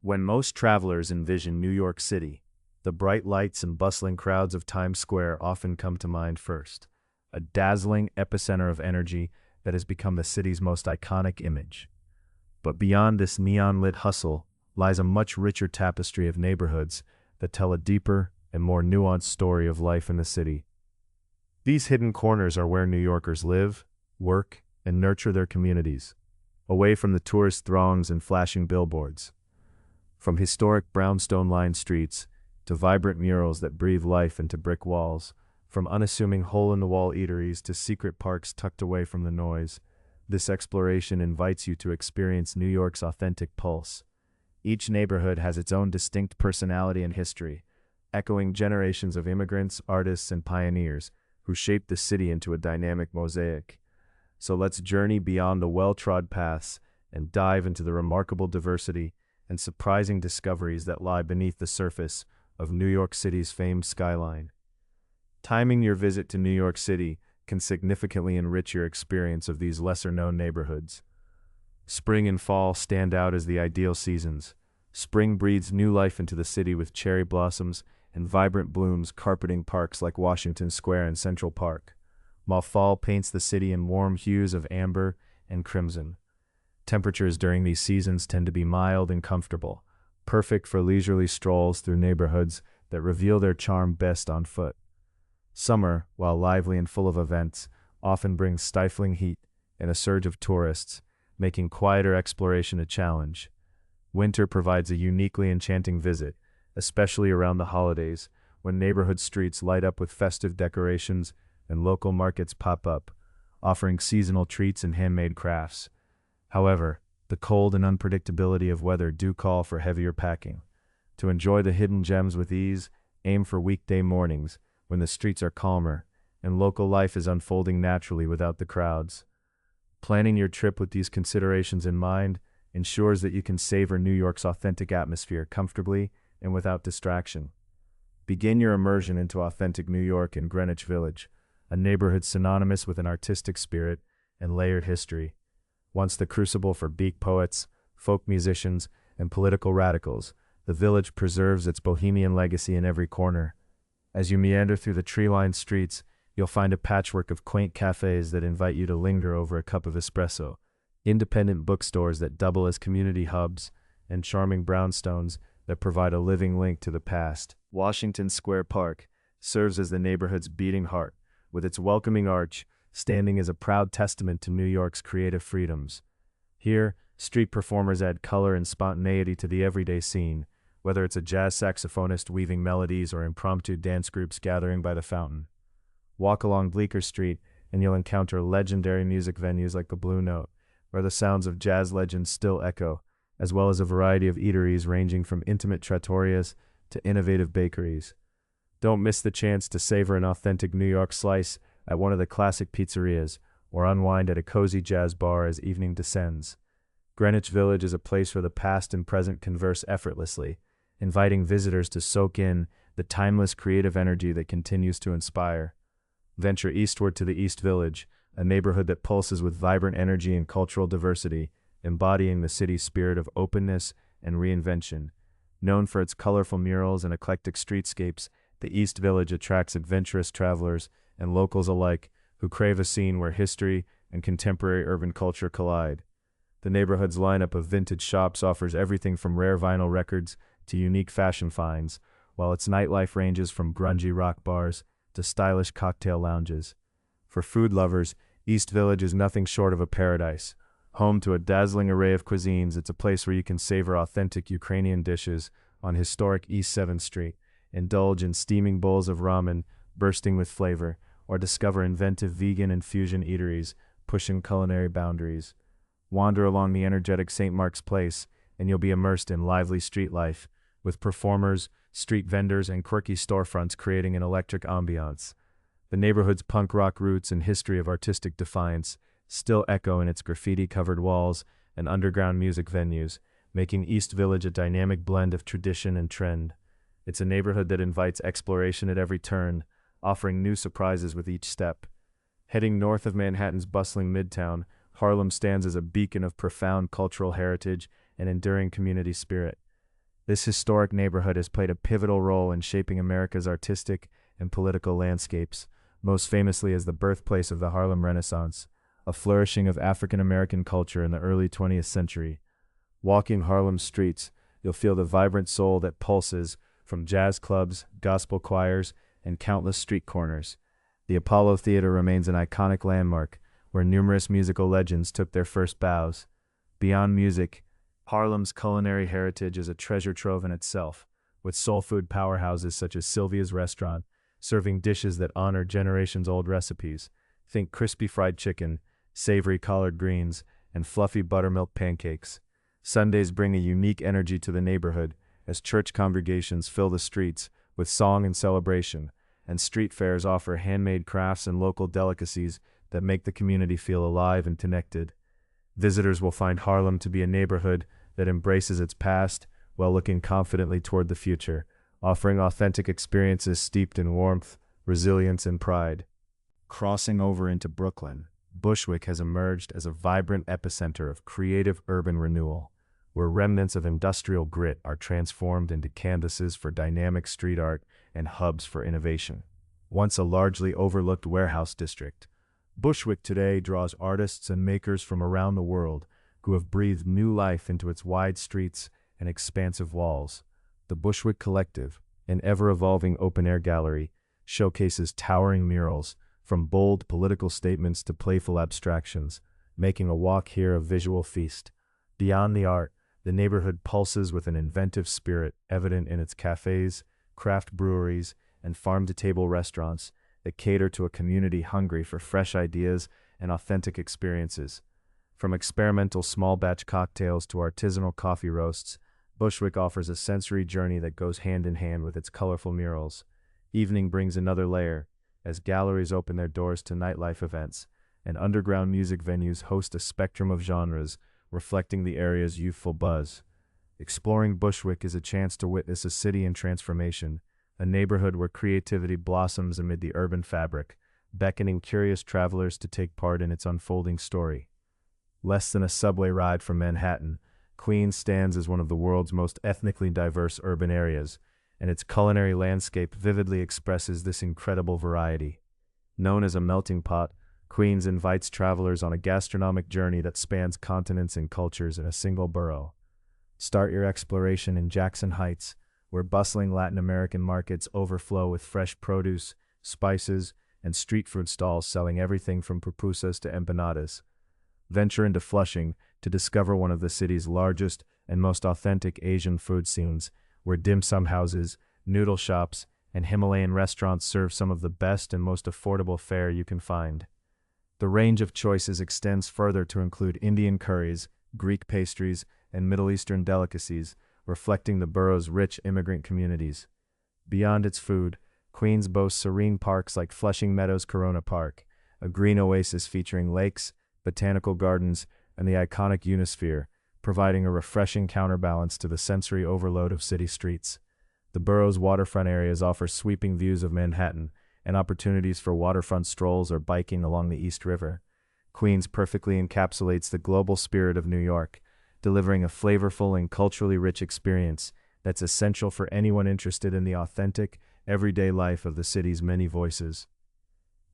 When most travelers envision New York City, the bright lights and bustling crowds of Times Square often come to mind first, a dazzling epicenter of energy that has become the city's most iconic image. But beyond this neon-lit hustle lies a much richer tapestry of neighborhoods that tell a deeper and more nuanced story of life in the city. These hidden corners are where New Yorkers live, work, and nurture their communities, away from the tourist throngs and flashing billboards. From historic brownstone-lined streets to vibrant murals that breathe life into brick walls, from unassuming hole-in-the-wall eateries to secret parks tucked away from the noise, this exploration invites you to experience New York's authentic pulse. Each neighborhood has its own distinct personality and history, echoing generations of immigrants, artists, and pioneers who shaped the city into a dynamic mosaic. So let's journey beyond the well-trod paths and dive into the remarkable diversity and surprising discoveries that lie beneath the surface of New York City's famed skyline. Timing your visit to New York City can significantly enrich your experience of these lesser-known neighborhoods. Spring and fall stand out as the ideal seasons. Spring breathes new life into the city with cherry blossoms and vibrant blooms carpeting parks like Washington Square and Central Park, while fall paints the city in warm hues of amber and crimson. Temperatures during these seasons tend to be mild and comfortable, perfect for leisurely strolls through neighborhoods that reveal their charm best on foot. Summer, while lively and full of events, often brings stifling heat and a surge of tourists, making quieter exploration a challenge. Winter provides a uniquely enchanting visit, especially around the holidays, when neighborhood streets light up with festive decorations and local markets pop up, offering seasonal treats and handmade crafts. However, the cold and unpredictability of weather do call for heavier packing. To enjoy the hidden gems with ease, aim for weekday mornings, when the streets are calmer and local life is unfolding naturally without the crowds. Planning your trip with these considerations in mind ensures that you can savor New York's authentic atmosphere comfortably and without distraction. Begin your immersion into authentic New York in Greenwich Village, a neighborhood synonymous with an artistic spirit and layered history. Once the crucible for beat poets, folk musicians, and political radicals, the village preserves its bohemian legacy in every corner. As you meander through the tree-lined streets, you'll find a patchwork of quaint cafes that invite you to linger over a cup of espresso, independent bookstores that double as community hubs, and charming brownstones that provide a living link to the past. Washington Square Park serves as the neighborhood's beating heart, with its welcoming arch standing as a proud testament to New York's creative freedoms. Here, street performers add color and spontaneity to the everyday scene, whether it's a jazz saxophonist weaving melodies or impromptu dance groups gathering by the fountain. Walk along Bleecker Street and you'll encounter legendary music venues like the Blue Note, where the sounds of jazz legends still echo, as well as a variety of eateries ranging from intimate trattorias to innovative bakeries. Don't miss the chance to savor an authentic New York slice at one of the classic pizzerias, or unwind at a cozy jazz bar as evening descends. Greenwich Village is a place where the past and present converse effortlessly, inviting visitors to soak in the timeless creative energy that continues to inspire. Venture eastward to the East Village, a neighborhood that pulses with vibrant energy and cultural diversity, embodying the city's spirit of openness and reinvention. Known for its colorful murals and eclectic streetscapes, the East Village attracts adventurous travelers and locals alike who crave a scene where history and contemporary urban culture collide. The neighborhood's lineup of vintage shops offers everything from rare vinyl records to unique fashion finds, while its nightlife ranges from grungy rock bars to stylish cocktail lounges. For food lovers, East Village is nothing short of a paradise. Home to a dazzling array of cuisines, it's a place where you can savor authentic Ukrainian dishes on historic East 7th Street, indulge in steaming bowls of ramen bursting with flavor, or discover inventive vegan and fusion eateries pushing culinary boundaries. Wander along the energetic St. Mark's Place, and you'll be immersed in lively street life, with performers, street vendors, and quirky storefronts creating an electric ambiance. The neighborhood's punk rock roots and history of artistic defiance still echo in its graffiti-covered walls and underground music venues, making East Village a dynamic blend of tradition and trend. It's a neighborhood that invites exploration at every turn, offering new surprises with each step. Heading north of Manhattan's bustling Midtown, Harlem stands as a beacon of profound cultural heritage and enduring community spirit. This historic neighborhood has played a pivotal role in shaping America's artistic and political landscapes, most famously as the birthplace of the Harlem Renaissance, a flourishing of African American culture in the early 20th century. Walking Harlem's streets, you'll feel the vibrant soul that pulses from jazz clubs, gospel choirs, and countless street corners. The Apollo Theater remains an iconic landmark where numerous musical legends took their first bows. Beyond music, Harlem's culinary heritage is a treasure trove in itself, with soul food powerhouses such as Sylvia's Restaurant, serving dishes that honor generations-old recipes. Think crispy fried chicken, savory collard greens, and fluffy buttermilk pancakes. Sundays bring a unique energy to the neighborhood as church congregations fill the streets with song and celebration, and street fairs offer handmade crafts and local delicacies that make the community feel alive and connected. Visitors will find Harlem to be a neighborhood that embraces its past while looking confidently toward the future, offering authentic experiences steeped in warmth, resilience, and pride. Crossing over into Brooklyn, Bushwick has emerged as a vibrant epicenter of creative urban renewal, where remnants of industrial grit are transformed into canvases for dynamic street art and hubs for innovation. Once a largely overlooked warehouse district, Bushwick today draws artists and makers from around the world who have breathed new life into its wide streets and expansive walls. The Bushwick Collective, an ever-evolving open-air gallery, showcases towering murals, from bold political statements to playful abstractions, making a walk here a visual feast. Beyond the art, the neighborhood pulses with an inventive spirit evident in its cafes, craft breweries, and farm-to-table restaurants that cater to a community hungry for fresh ideas and authentic experiences. From experimental small-batch cocktails to artisanal coffee roasts, Bushwick offers a sensory journey that goes hand in hand with its colorful murals. Evening brings another layer, as galleries open their doors to nightlife events, and underground music venues host a spectrum of genres, reflecting the area's youthful buzz. Exploring Bushwick is a chance to witness a city in transformation, a neighborhood where creativity blossoms amid the urban fabric, beckoning curious travelers to take part in its unfolding story. Less than a subway ride from Manhattan, Queens stands as one of the world's most ethnically diverse urban areas, and its culinary landscape vividly expresses this incredible variety. Known as a melting pot, Queens invites travelers on a gastronomic journey that spans continents and cultures in a single borough. Start your exploration in Jackson Heights, where bustling Latin American markets overflow with fresh produce, spices, and street food stalls selling everything from pupusas to empanadas. Venture into Flushing to discover one of the city's largest and most authentic Asian food scenes, where dim sum houses, noodle shops, and Himalayan restaurants serve some of the best and most affordable fare you can find. The range of choices extends further to include Indian curries, Greek pastries, and Middle Eastern delicacies, reflecting the borough's rich immigrant communities. Beyond its food, Queens boasts serene parks like Flushing Meadows Corona Park, a green oasis featuring lakes, botanical gardens, and the iconic Unisphere, providing a refreshing counterbalance to the sensory overload of city streets. The borough's waterfront areas offer sweeping views of Manhattan and opportunities for waterfront strolls or biking along the East River. Queens perfectly encapsulates the global spirit of New York, delivering a flavorful and culturally rich experience that's essential for anyone interested in the authentic, everyday life of the city's many voices.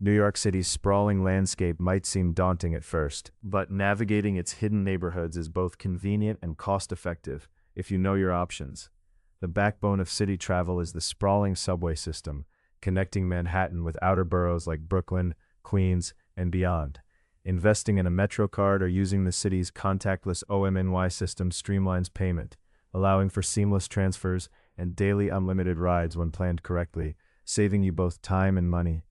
New York City's sprawling landscape might seem daunting at first, but navigating its hidden neighborhoods is both convenient and cost-effective if you know your options. The backbone of city travel is the sprawling subway system, connecting Manhattan with outer boroughs like Brooklyn, Queens, and beyond. Investing in a MetroCard or using the city's contactless OMNY system streamlines payment, allowing for seamless transfers and daily unlimited rides when planned correctly, saving you both time and money.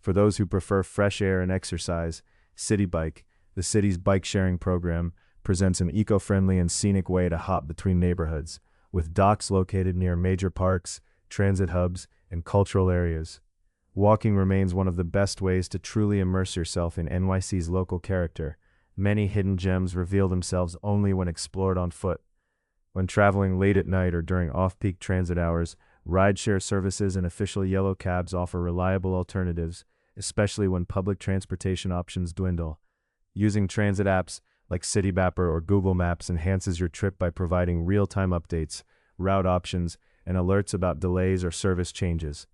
For those who prefer fresh air and exercise, City Bike, the city's bike-sharing program, presents an eco-friendly and scenic way to hop between neighborhoods, with docks located near major parks, transit hubs, and cultural areas. Walking remains one of the best ways to truly immerse yourself in NYC's local character. Many hidden gems reveal themselves only when explored on foot. When traveling late at night or during off-peak transit hours, rideshare services and official yellow cabs offer reliable alternatives, especially when public transportation options dwindle. Using transit apps like CityMapper or Google Maps enhances your trip by providing real-time updates, route options, and alerts about delays or service changes.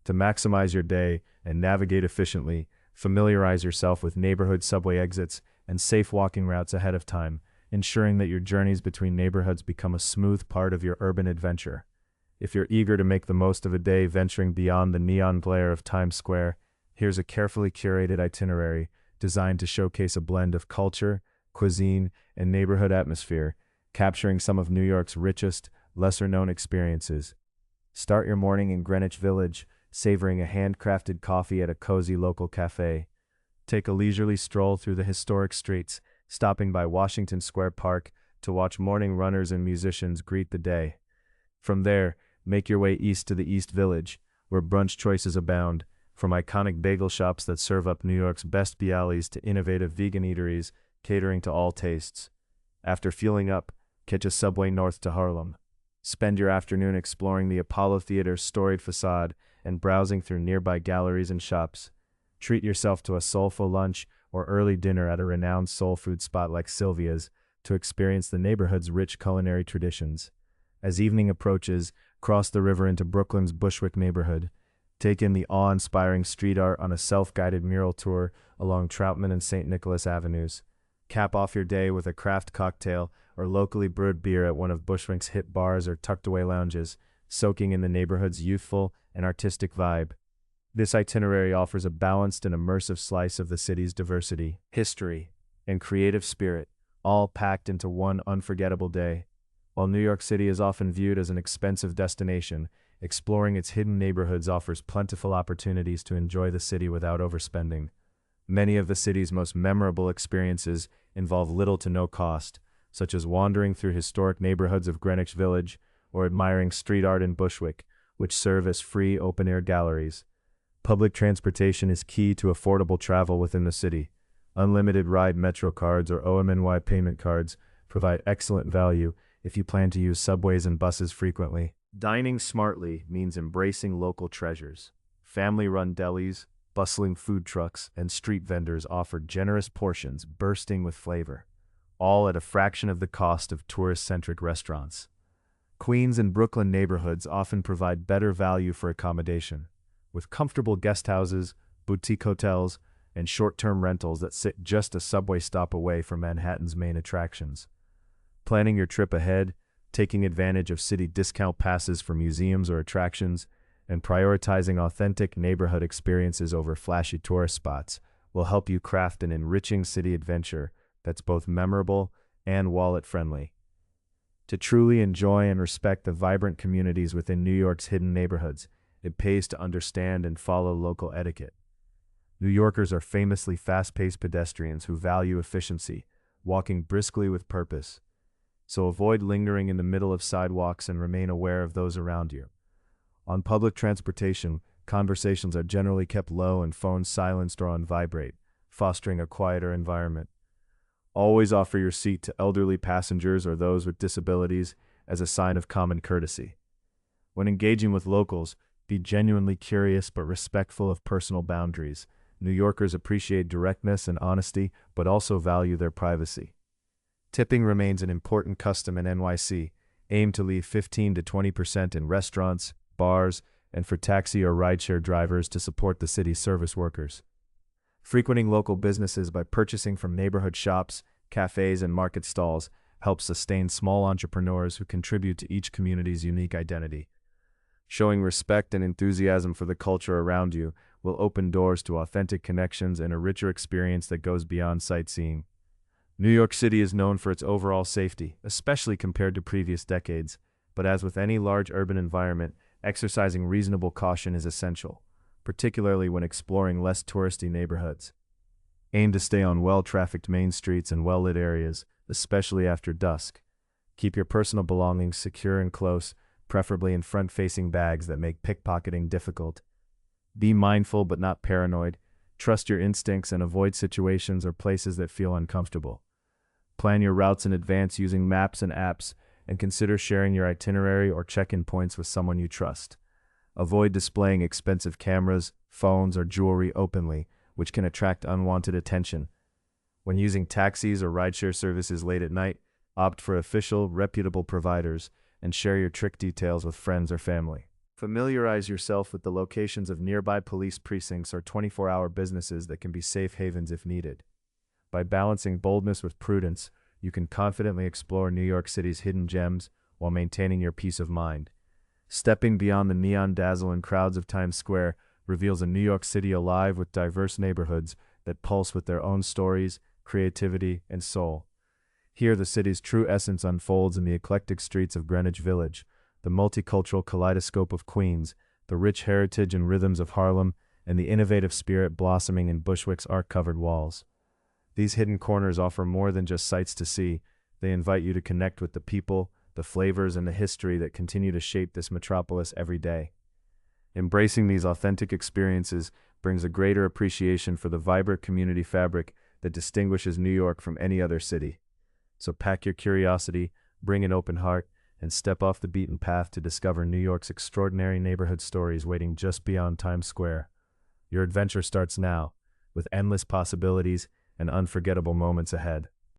To maximize your day and navigate efficiently, familiarize yourself with neighborhood subway exits and safe walking routes ahead of time, ensuring that your journeys between neighborhoods become a smooth part of your urban adventure. If you're eager to make the most of a day venturing beyond the neon glare of Times Square, here's a carefully curated itinerary designed to showcase a blend of culture, cuisine, and neighborhood atmosphere, capturing some of New York's richest, lesser-known experiences. Start your morning in Greenwich Village, savoring a handcrafted coffee at a cozy local cafe. Take a leisurely stroll through the historic streets, stopping by Washington Square Park to watch morning runners and musicians greet the day. From there, make your way east to the East Village, where brunch choices abound, from iconic bagel shops that serve up New York's best bialys to innovative vegan eateries catering to all tastes. After fueling up, catch a subway north to Harlem. Spend your afternoon exploring the Apollo Theater's storied facade and browsing through nearby galleries and shops. Treat yourself to a soulful lunch or early dinner at a renowned soul food spot like Sylvia's to experience the neighborhood's rich culinary traditions. As evening approaches, cross the river into Brooklyn's Bushwick neighborhood. Take in the awe-inspiring street art on a self-guided mural tour along Troutman and St. Nicholas Avenues. Cap off your day with a craft cocktail or locally brewed beer at one of Bushwick's hip bars or tucked-away lounges, soaking in the neighborhood's youthful and artistic vibe. This itinerary offers a balanced and immersive slice of the city's diversity, history, and creative spirit, all packed into one unforgettable day. While New York City is often viewed as an expensive destination, exploring its hidden neighborhoods offers plentiful opportunities to enjoy the city without overspending. Many of the city's most memorable experiences involve little to no cost, such as wandering through historic neighborhoods of Greenwich Village or admiring street art in Bushwick, which serve as free open-air galleries. Public transportation is key to affordable travel within the city. Unlimited ride Metro cards or OMNY payment cards provide excellent value if you plan to use subways and buses frequently. Dining smartly means embracing local treasures. Family-run delis, bustling food trucks, and street vendors offer generous portions bursting with flavor, all at a fraction of the cost of tourist-centric restaurants. Queens and Brooklyn neighborhoods often provide better value for accommodation, with comfortable guest houses, boutique hotels, and short-term rentals that sit just a subway stop away from Manhattan's main attractions. Planning your trip ahead, taking advantage of city discount passes for museums or attractions, and prioritizing authentic neighborhood experiences over flashy tourist spots will help you craft an enriching city adventure that's both memorable and wallet-friendly. To truly enjoy and respect the vibrant communities within New York's hidden neighborhoods, it pays to understand and follow local etiquette. New Yorkers are famously fast-paced pedestrians who value efficiency, walking briskly with purpose. So avoid lingering in the middle of sidewalks and remain aware of those around you. On public transportation, conversations are generally kept low and phones silenced or on vibrate, fostering a quieter environment. Always offer your seat to elderly passengers or those with disabilities as a sign of common courtesy. When engaging with locals, be genuinely curious but respectful of personal boundaries. New Yorkers appreciate directness and honesty, but also value their privacy. Tipping remains an important custom in NYC. Aim to leave 15 to 20% in restaurants, bars, and for taxi or rideshare drivers to support the city's service workers. Frequenting local businesses by purchasing from neighborhood shops, cafes, and market stalls helps sustain small entrepreneurs who contribute to each community's unique identity. Showing respect and enthusiasm for the culture around you will open doors to authentic connections and a richer experience that goes beyond sightseeing. New York City is known for its overall safety, especially compared to previous decades, but as with any large urban environment, exercising reasonable caution is essential, particularly when exploring less touristy neighborhoods. Aim to stay on well-trafficked main streets and well-lit areas, especially after dusk. Keep your personal belongings secure and close, preferably in front-facing bags that make pickpocketing difficult. Be mindful but not paranoid. Trust your instincts and avoid situations or places that feel uncomfortable. Plan your routes in advance using maps and apps, and consider sharing your itinerary or check-in points with someone you trust. Avoid displaying expensive cameras, phones, or jewelry openly, which can attract unwanted attention. When using taxis or rideshare services late at night, opt for official, reputable providers, and share your trick details with friends or family. Familiarize yourself with the locations of nearby police precincts or 24-hour businesses that can be safe havens if needed. By balancing boldness with prudence, you can confidently explore New York City's hidden gems while maintaining your peace of mind. Stepping beyond the neon dazzle and crowds of Times Square reveals a New York City alive with diverse neighborhoods that pulse with their own stories, creativity, and soul. Here, the city's true essence unfolds in the eclectic streets of Greenwich Village, the multicultural kaleidoscope of Queens, the rich heritage and rhythms of Harlem, and the innovative spirit blossoming in Bushwick's art-covered walls. These hidden corners offer more than just sights to see. They invite you to connect with the people, the flavors, and the history that continue to shape this metropolis every day. Embracing these authentic experiences brings a greater appreciation for the vibrant community fabric that distinguishes New York from any other city. So pack your curiosity, bring an open heart, and step off the beaten path to discover New York's extraordinary neighborhood stories waiting just beyond Times Square. Your adventure starts now, with endless possibilities and unforgettable moments ahead.